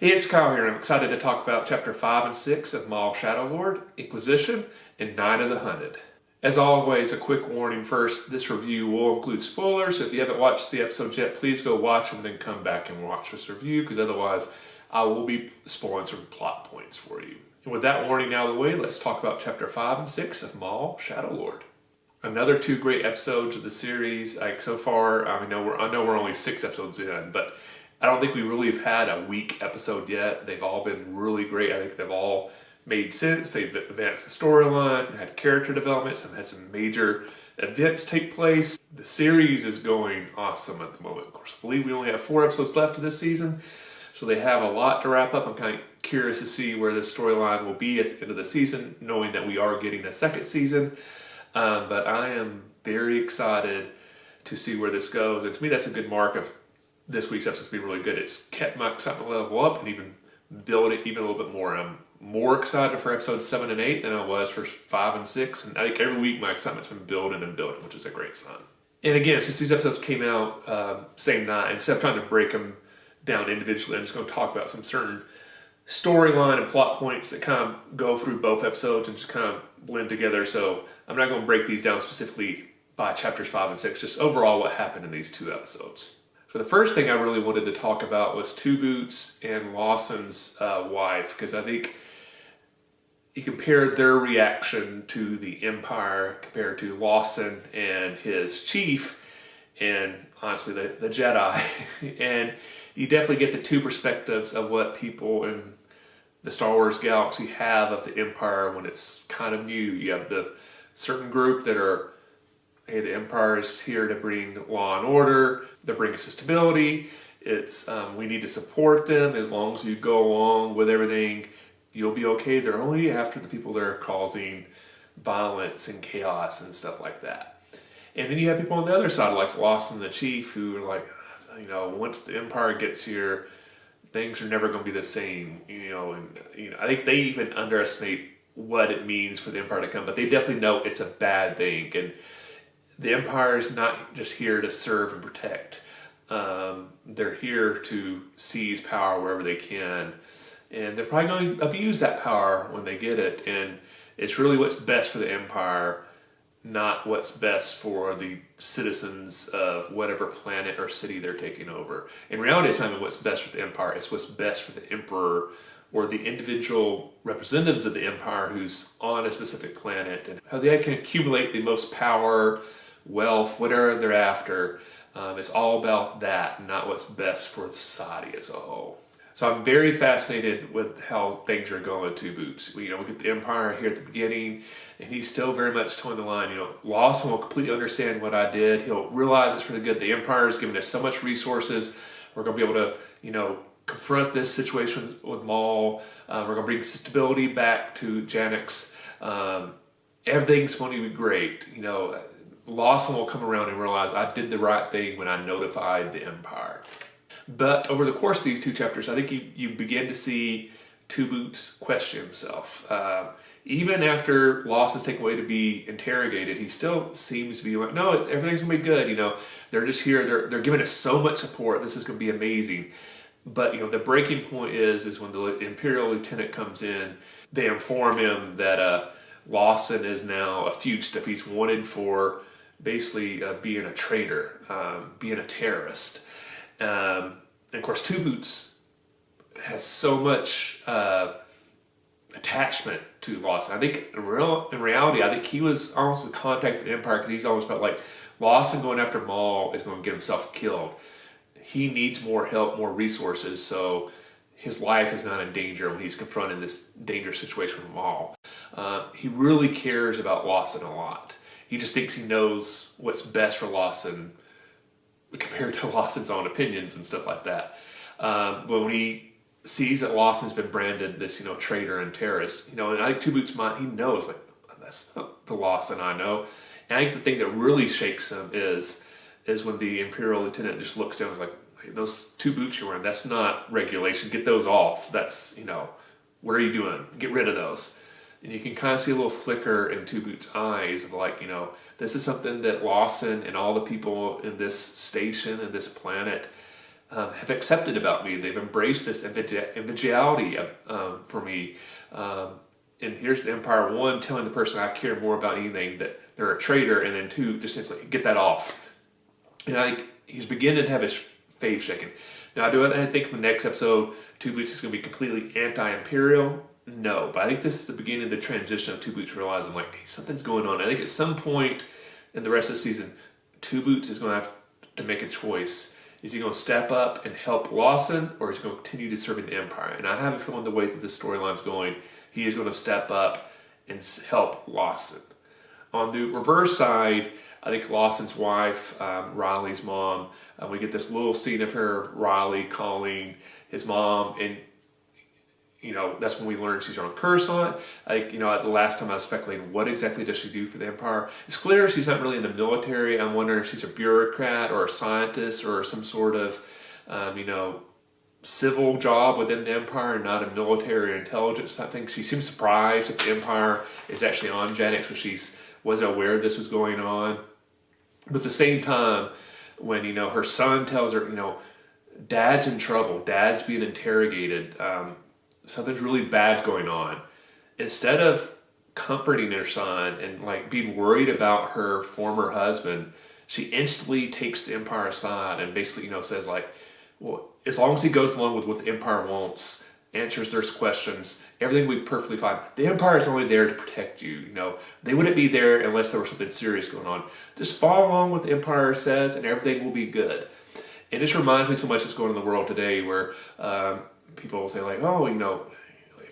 Hey, it's Kyle here, and I'm excited to talk about Chapter 5 and 6 of Maul, Shadow Lord, Inquisition, and Night of the Hunted. As always, a quick warning first, this review will include spoilers. If you haven't watched the episodes yet, please go watch them and then come back and watch this review, because otherwise I will be spoiling some plot points for you. And with that warning out of the way, let's talk about Chapter 5 and 6 of Maul, Shadow Lord. Another two great episodes of the series. Like so far, I know we're only 6 episodes in, but I don't think we really have had a weak episode yet. They've all been really great. I think they've all made sense. They've advanced the storyline, had character development, some had some major events take place. The series is going awesome at the moment. Of course, I believe we only have 4 episodes left of this season, so they have a lot to wrap up. I'm kind of curious to see where this storyline will be at the end of the season, knowing that we are getting a second season. But I am very excited to see where this goes. And to me, that's a good mark of this week's episode's been really good. It's kept my excitement level up and even built it even a little bit more. I'm more excited for episodes 7 and 8 than I was for 5 and 6. And I think every week my excitement's been building and building, which is a great sign. And again, since these episodes came out same night, instead of trying to break them down individually, I'm just going to talk about some certain storyline and plot points that kind of go through both episodes and just kind of blend together. So I'm not going to break these down specifically by chapters 5 and 6, just overall what happened in these 2 episodes. So the first thing I really wanted to talk about was Two Boots and Lawson's wife, because I think you compare their reaction to the Empire compared to Lawson and his chief, and honestly the Jedi, and you definitely get the 2 perspectives of what people in the Star Wars galaxy have of the Empire when it's kind of new. You have the certain group that are, hey, the Empire is here to bring law and order, to bring us stability. It's we need to support them. As long as you go along with everything, you'll be okay. They're only after the people that are causing violence and chaos and stuff like that. And then you have people on the other side, like Lawson the Chief, who are like, once the Empire gets here, things are never going to be the same. I think they even underestimate what it means for the Empire to come, but they definitely know it's a bad thing. And the Empire is not just here to serve and protect. They're here to seize power wherever they can. And they're probably going to abuse that power when they get it. And it's really what's best for the Empire, not what's best for the citizens of whatever planet or city they're taking over. In reality, it's not even what's best for the Empire. It's what's best for the Emperor or the individual representatives of the Empire who's on a specific planet, and how they can accumulate the most power, wealth, whatever they're after. It's all about that, not what's best for society as a whole. So I'm very fascinated with how things are going with Two Boots. We get the Empire here at the beginning, and he's still very much towing the line. Lawson will completely understand what I did. He'll realize it's for the good. The Empire is giving us so much resources. We're going to be able to, confront this situation with Maul. We're going to bring stability back to Janix. Everything's going to be great. Lawson will come around and realize I did the right thing when I notified the Empire. But over the course of these 2 chapters, I think you begin to see Two Boots question himself. Even after Lawson's taken away to be interrogated, he still seems to be like, no, everything's going to be good. They're just here. They're giving us so much support. This is going to be amazing. But, the breaking point is when the Imperial Lieutenant comes in, they inform him that Lawson is now a fugitive. He's wanted for basically being a traitor, being a terrorist. And of course, Two Boots has so much attachment to Lawson. I think in reality, I think he was almost in contact with the Empire because he's always felt like Lawson going after Maul is going to get himself killed. He needs more help, more resources, so his life is not in danger when he's confronting this dangerous situation with Maul. He really cares about Lawson a lot. He just thinks he knows what's best for Lawson compared to Lawson's own opinions and stuff like that. But when he sees that Lawson's been branded this, traitor and terrorist, and I think Two Boots' mind, he knows, like, that's not the Lawson I know. And I think the thing that really shakes him is when the Imperial Lieutenant just looks down and is like, hey, those 2 boots you're wearing, that's not regulation. Get those off. That's, what are you doing? Get rid of those. And you can kind of see a little flicker in Two Boots' eyes of like, this is something that Lawson and all the people in this station and this planet have accepted about me. They've embraced this individuality for me. And here's the Empire, one, telling the person I care more about anything that they're a traitor, and then two, just simply get that off. And I think he's beginning to have his faith shaken. Now, do I think in the next episode, Two Boots is going to be completely anti-imperial? No, but I think this is the beginning of the transition of Two Boots realizing, like, hey, something's going on. I think at some point in the rest of the season, Two Boots is going to have to make a choice. Is he going to step up and help Lawson, or is he going to continue to serve in the Empire? And I have a feeling the way that this storyline's going, he is going to step up and help Lawson. On the reverse side, I think Lawson's wife, Riley's mom, we get this little scene of her, Riley calling his mom, and that's when we learn she's on Coruscant. Like, the last time I was speculating, what exactly does she do for the Empire? It's clear she's not really in the military. I'm wondering if she's a bureaucrat or a scientist or some sort of, civil job within the Empire and not a military or intelligence type thing. She seems surprised that the Empire is actually on Janek, so she wasn't aware this was going on. But at the same time, when, her son tells her, Dad's in trouble, Dad's being interrogated, something's really bad going on. Instead of comforting her son and like being worried about her former husband, she instantly takes the Empire aside and basically, says like, well, as long as he goes along with what the Empire wants, answers their questions, everything will be perfectly fine. The Empire is only there to protect you. They wouldn't be there unless there was something serious going on. Just follow along what the Empire says and everything will be good. And this reminds me so much what's going on in the world today, where people will say like, oh,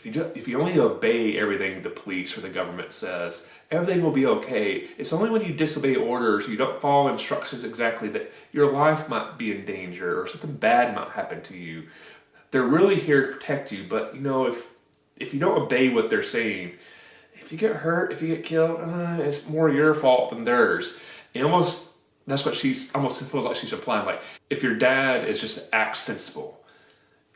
if you only obey everything the police or the government says, everything will be okay. It's only when you disobey orders, you don't follow instructions exactly, that your life might be in danger or something bad might happen to you. They're really here to protect you, but if you don't obey what they're saying, if you get hurt, if you get killed, it's more your fault than theirs. And that's what almost feels like she's implying. Like, if your dad is just act sensible,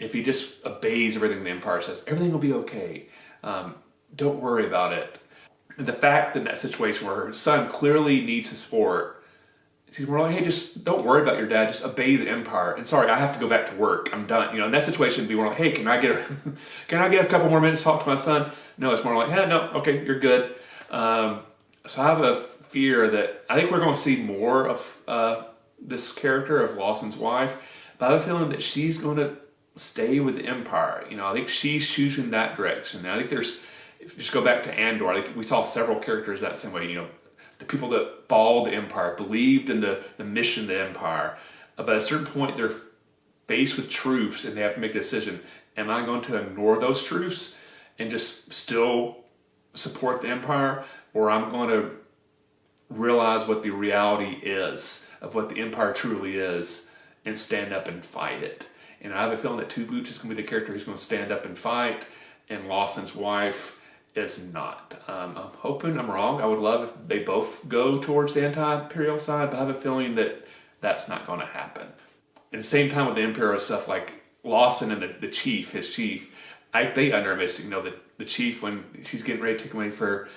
if he just obeys everything the Empire says, everything will be okay. Don't worry about it. And the fact in that situation where her son clearly needs his support, she's more like, hey, just don't worry about your dad, just obey the Empire. And sorry, I have to go back to work, I'm done. In that situation, it'd be more like, hey, can I get a couple more minutes to talk to my son? No, it's more like, hey, no, okay, you're good. So I have a fear that I think we're going to see more of this character of Lawson's wife, but I have a feeling that she's going to stay with the Empire. I think she's choosing that direction. Now, I think if you just go back to Andor, I think we saw several characters that same way. The people that followed the Empire, believed in the mission of the Empire. But at a certain point, they're faced with truths and they have to make a decision. Am I going to ignore those truths and just still support the Empire? Or I'm going to realize what the reality is of what the Empire truly is and stand up and fight it. And I have a feeling that Two Boots is going to be the character who's going to stand up and fight, and Lawson's wife is not. I'm hoping I'm wrong. I would love if they both go towards the anti-imperial side, but I have a feeling that that's not going to happen. At the same time with the imperial stuff, like Lawson and the chief, his chief, they underestimate, the chief, when she's getting ready to take away for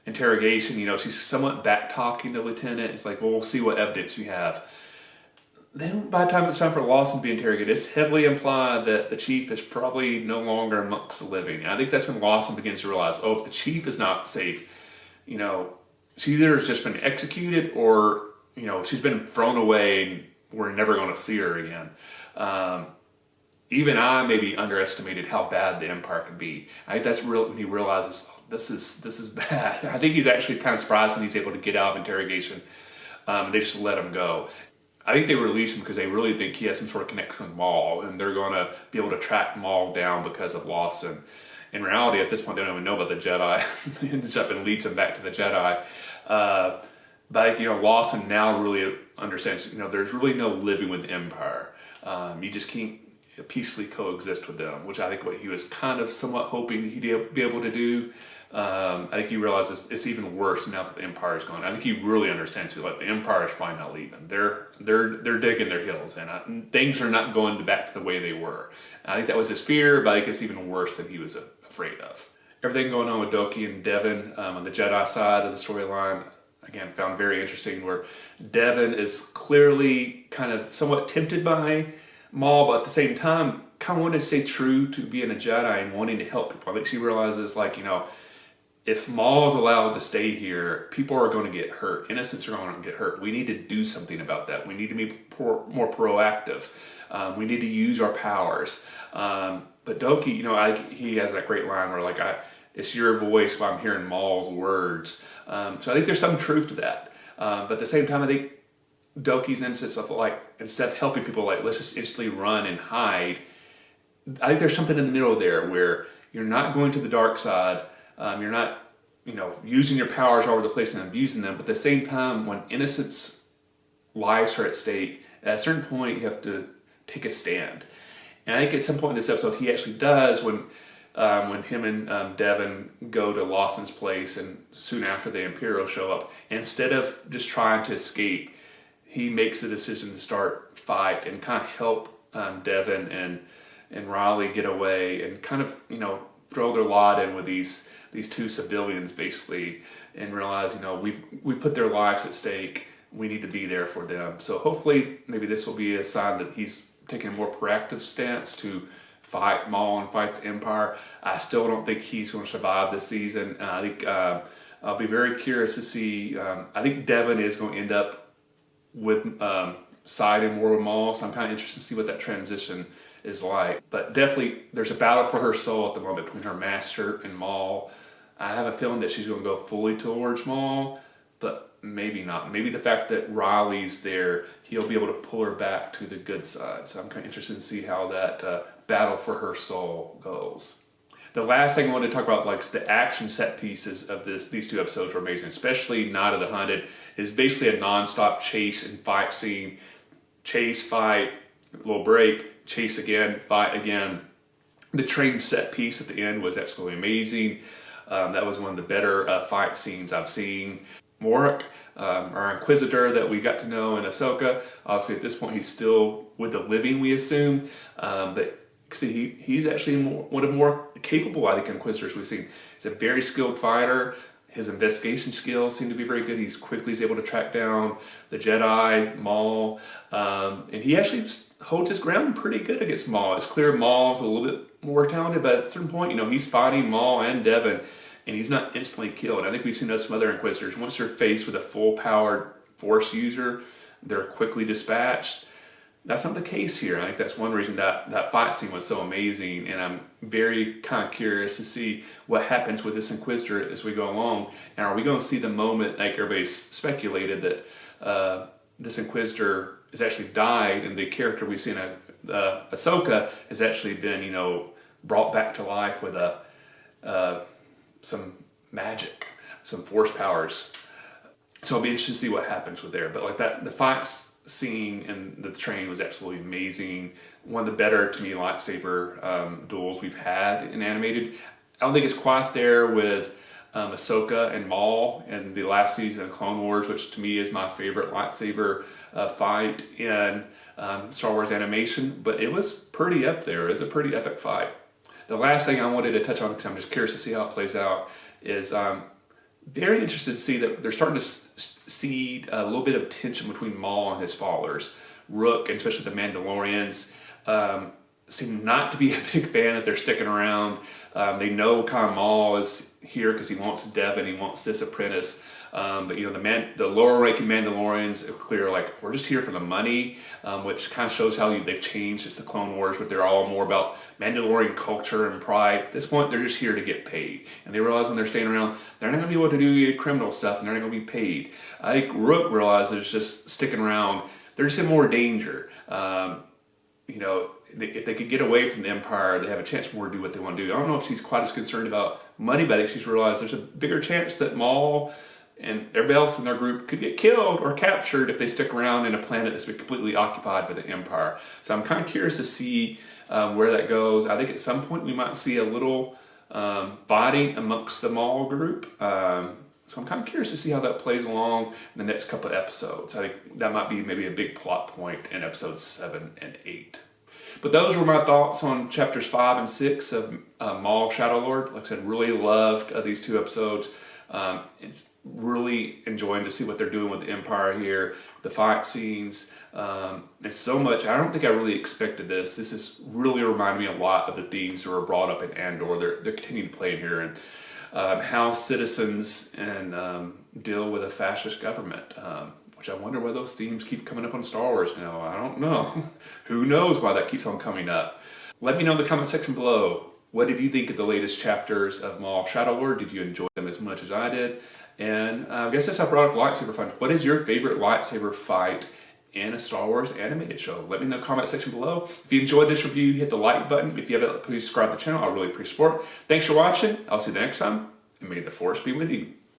interrogation, she's somewhat back-talking the lieutenant. It's like, well, we'll see what evidence you have. Then by the time it's time for Lawson to be interrogated, it's heavily implied that the chief is probably no longer amongst the living. And I think that's when Lawson begins to realize, if the chief is not safe, she either has just been executed or, she's been thrown away and we're never going to see her again. Even I maybe underestimated how bad the Empire can be. I think that's real when he realizes, this is bad. I think he's actually kind of surprised when he's able to get out of interrogation. They just let him go. I think they released him because they really think he has some sort of connection with Maul, and they're going to be able to track Maul down because of Lawson. In reality, at this point, they don't even know about the Jedi. It ends up and leads them back to the Jedi. But Lawson now really understands, there's really no living with the Empire. You just can't peacefully coexist with them, which I think what he was kind of somewhat hoping he'd be able to do. I think he realizes it's even worse now that the Empire is gone. I think he really understands that the Empire is probably not leaving. They're digging their heels, and things are not going back to the way they were. And I think that was his fear, but I think it's even worse than he was afraid of. Everything going on with Doki and Devin on the Jedi side of the storyline, again, found very interesting, where Devin is clearly kind of somewhat tempted by Maul, but at the same time, kind of wanted to stay true to being a Jedi and wanting to help people. I think she realizes, like, if Maul is allowed to stay here, people are going to get hurt. Innocents are going to get hurt. We need to do something about that. We need to be more proactive. We need to use our powers. But Doki, he has that great line where, like, it's your voice while I'm hearing Maul's words. So I think there's some truth to that. But at the same time, I think Doki's instance of, like, instead of helping people, like, let's just instantly run and hide, I think there's something in the middle there where you're not going to the dark side. You're not, using your powers all over the place and abusing them. But at the same time, when innocents' lives are at stake, at a certain point, you have to take a stand. And I think at some point in this episode, he actually does when him and Devin go to Lawson's place, and soon after the Imperials show up. Instead of just trying to escape, he makes the decision to start fight and kind of help Devin and Riley get away and kind of throw their lot in with these two civilians basically, and realize we put their lives at stake. We need to be there for them. So hopefully maybe this will be a sign that he's taking a more proactive stance to fight Maul and fight the Empire. I still don't think he's going to survive this season. I think I'll be very curious to see. I think Devin is going to end up with siding more with Maul, so I'm kind of interested to see what that transition is like. But definitely there's a battle for her soul at the moment between her master and Maul. I have a feeling that she's going to go fully towards Maul, but maybe not. Maybe the fact that Riley's there, he'll be able to pull her back to the good side. So I'm kind of interested to see how that battle for her soul goes. The last thing I wanted to talk about, like, the action set pieces of these two episodes were amazing, especially Night of the Hunted. Is basically a non-stop chase and fight scene. Chase, fight, little break, chase again, fight again. The train set piece at the end was absolutely amazing. That was one of the better fight scenes I've seen. Morik, our Inquisitor that we got to know in Ahsoka, obviously at this point he's still with the living, we assume, but he's actually one of the more capable, I think, Inquisitors we've seen. He's a very skilled fighter. His investigation skills seem to be very good. He's able to track down the Jedi, Maul, and he actually holds his ground pretty good against Maul. It's clear Maul's a little bit more talented, but at a certain point, he's fighting Maul and Devin, and he's not instantly killed. I think we've seen some other Inquisitors, once they're faced with a full-powered Force user, they're quickly dispatched. That's not the case here. I think that's one reason that fight scene was so amazing, and I'm very kind of curious to see what happens with this Inquisitor as we go along. And are we going to see the moment, like everybody's speculated, that this Inquisitor has actually died, and the character we see in Ahsoka has actually been, brought back to life with some magic, some Force powers. So I'll be interested to see what happens with there. But like that, the fight scene in the train was absolutely amazing. One of the better, to me, lightsaber duels we've had in animated. I don't think it's quite there with Ahsoka and Maul in the last season of Clone Wars, which to me is my favorite lightsaber fight in Star Wars animation, but it was pretty up there. It was a pretty epic fight. The last thing I wanted to touch on, because I'm just curious to see how it plays out, is very interested to see that they're starting to see a little bit of tension between Maul and his followers. Rook, and especially the Mandalorians, seem not to be a big fan that they're sticking around. They know kind of Maul is here because he wants Devin, he wants this apprentice. But the lower-ranking Mandalorians are clear, like, we're just here for the money, which kind of shows how they've changed since the Clone Wars, where they're all more about Mandalorian culture and pride. At this point, they're just here to get paid. And they realize when they're staying around, they're not going to be able to do any criminal stuff, and they're not going to be paid. I think Rook realizes just sticking around, they're just in more danger. If they could get away from the Empire, they have a chance more to do what they want to do. I don't know if she's quite as concerned about money, but I think she's realized there's a bigger chance that Maul and everybody else in their group could get killed or captured if they stick around in a planet that's been completely occupied by the Empire. So I'm kind of curious to see where that goes. I think at some point we might see a little fighting amongst the Maul group. So I'm kind of curious to see how that plays along in the next couple of episodes. I think that might be maybe a big plot point in episodes 7 and 8. But those were my thoughts on chapters 5 and 6 of Maul Shadow Lord. Like I said, really loved these two episodes. really enjoying to see what they're doing with the Empire here, the fight scenes, and so much. I don't think I really expected this. This is really reminding me a lot of the themes that were brought up in Andor. They're continuing to play in here, and how citizens and deal with a fascist government. Which I wonder why those themes keep coming up on Star Wars now. I don't know. Who knows why that keeps on coming up. Let me know in the comment section below. What did you think of the latest chapters of Maul Shadow Lord? Did you enjoy them as much as I did? And I guess since I brought up lightsaber fights, what is your favorite lightsaber fight in a Star Wars animated show? Let me know in the comment section below. If you enjoyed this review, hit the like button. If you haven't, please subscribe to the channel. I really appreciate support. Thanks for watching. I'll see you next time, and may the Force be with you.